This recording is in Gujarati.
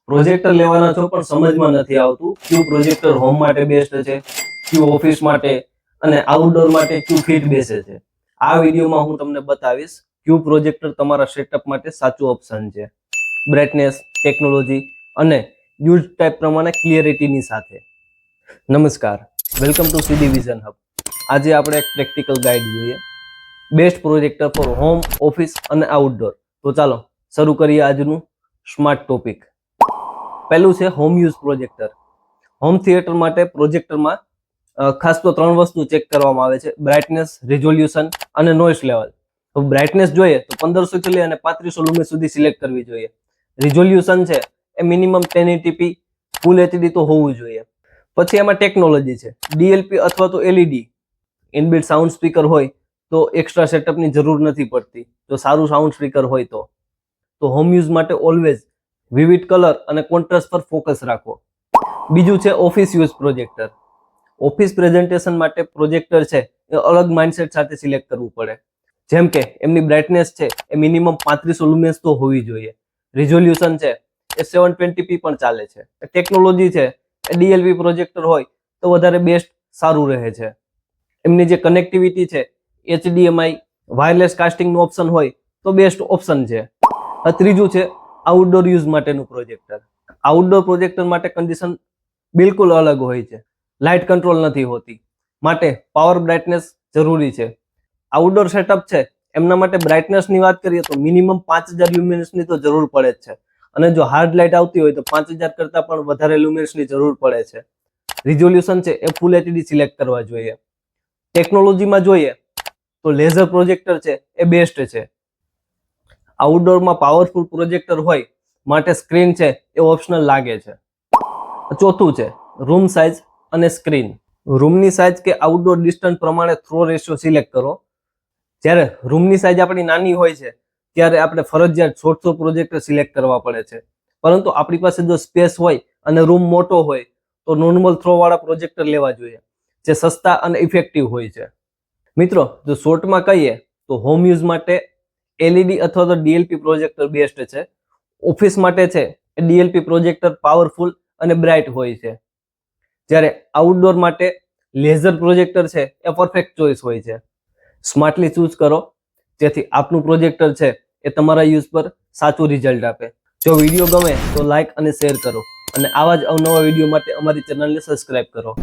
પ્રોજેક્ટર લેવાના છો પણ સમજમાં નથી આવતું કયું પ્રોજેક્ટર હોમ માટે બેસ્ટ છે, કયું ઓફિસ માટે અને આઉટડોર માટે કયું ફિટ બેસે છે. આ વિડીયોમાં હું તમને બતાવીશ કયું પ્રોજેક્ટર તમારા સેટઅપ માટે સાચું ઓપ્શન છે, બ્રાઇટનેસ, ટેકનોલોજી અને યુઝ ટાઈપ પ્રમાણે ક્લિયરિટીની સાથે. નમસ્કાર, welcome to CD vision hub. આજે આપણે એક પ્રેક્ટિકલ ગાઈડ જોઈએ, best projector four home, office અને આઉટડોર. તો ચાલો શરૂ કરીએ આજનું સ્માર્ટ ટોપિક. પહેલું છે home use projector. Home theatre માટે પ્રોજેક્ટરમાં ખાસ તો ત્રણ વસ્તુ ચેક કરવામાં આવે છે, બ્રાઇટનેસ, રિઝોલ્યુશન અને નોઇસ લેવલ. તો બ્રાઇટનેસ જોઈએ તો 1500 થી લઈ અને 3500 લુમેન સુધી સિલેક્ટ કરવી જોઈએ. રિઝોલ્યુશન છે એ મિનિમમ 1080p ફૂલ એચડી તો હોવું જોઈએ. પછી એમાં ટેકનોલોજી છે, ડીએલપી અથવા તો એલઈડી. ઇનબિલ્ટ સાઉન્ડ સ્પીકર હોય તો એક્સ્ટ્રા સેટઅપની જરૂર નથી પડતી, જો સારું સાઉન્ડ સ્પીકર હોય તો. હોમ યુઝ માટે ઓલવેઝ વિવિડ કલર અને કોન્ટ્રાસ્ટ પર ફોકસ રાખો. બીજું છે office use projector. Office presentation માટે પ્રોજેક્ટર છે એ અલગ માઇન્ડસેટ સાથે સિલેક્ટ કરવું પડે. જેમ કે એમની બ્રાઇટનેસ છે એ મિનિમમ 3500 લુમેન્સ તો હોવી જોઈએ. રિઝોલ્યુશન છે એ 720p પણ ચાલે છે. ટેકનોલોજી છે એ ડીએલપી પ્રોજેક્ટર હોય તો વધારે બેસ્ટ સારું રહે છે. એમની જે કનેક્ટિવિટી છે HDMI વાયરલેસ કાસ્ટિંગનું ઓપ્શન હોય તો બેસ્ટ ઓપ્શન છે. ત્રીજું છે આઉટડોર યુઝ માટેનું પ્રોજેક્ટર. આઉટડોર પ્રોજેક્ટર માટે કન્ડિશન બિલકુલ અલગ હોય છે, લાઇટ કંટ્રોલ નથી હોતી, માટે પાવર બ્રાઇટનેસ જરૂરી છે. આઉટડોર સેટઅપ છે એમના માટે બ્રાઇટનેસની વાત કરીએ તો મિનિમમ 5000 લ્યુમિનસની તો જરૂર પડે જ છે, અને જો હાર્ડ લાઇટ આવતી હોય તો 5000 કરતાં પણ વધારે લ્યુમિનસની જરૂર પડે છે. રિઝોલ્યુશન છે એ ફૂલ એચડી સિલેક્ટ કરવા જોઈએ. ટેકનોલોજીમાં જોઈએ તો લેઝર પ્રોજેક્ટર છે એ બેસ્ટ છે. આઉટડોરમાં પાવરફુલ પ્રોજેક્ટર હોય માટે સ્ક્રીન છે એ ઓપ્શનલ લાગે છે. ચોથું છે રૂમ સાઇઝ અને સ્ક્રીન. રૂમની સાઇઝ કે આઉટડોર ડિસ્ટન્સ પ્રમાણે થ્રો રેશિયો સિલેક્ટ કરો. જ્યારે રૂમની સાઇઝ આપણી નાની હોય છે ત્યારે આપણે ફરજિયાત શોર્ટ પ્રોજેક્ટર સિલેક્ટ કરવા પડે છે, પરંતુ આપણી પાસે જો સ્પેસ હોય અને રૂમ મોટો હોય તો નોર્મલ થ્રો વાળા પ્રોજેક્ટર લેવા જોઈએ, જે સસ્તા અને ઇફેક્ટિવ હોય છે. મિત્રો, જો શોર્ટમાં કહીએ તો હોમ યુઝ માટે એલઈડી અથવા તો ડીએલપી પ્રોજેક્ટર બેસ્ટ છે. ઓફિસ માટે છે એ ડીએલપી પ્રોજેક્ટર પાવરફુલ અને બ્રાઇટ હોય છે, જ્યારે આઉટડોર માટે લેઝર પ્રોજેક્ટર છે એ પરફેક્ટ ચોઇસ હોય છે. સ્માર્ટલી ચૂઝ કરો જેથી આપનું પ્રોજેક્ટર છે એ તમારા યુઝ પર સાચું રિઝલ્ટ આપે. જો વિડીયો ગમે તો લાઇક અને શેર કરો, અને આવા જ અવનવા વિડીયો માટે અમારી ચેનલને સબસ્ક્રાઇબ કરો.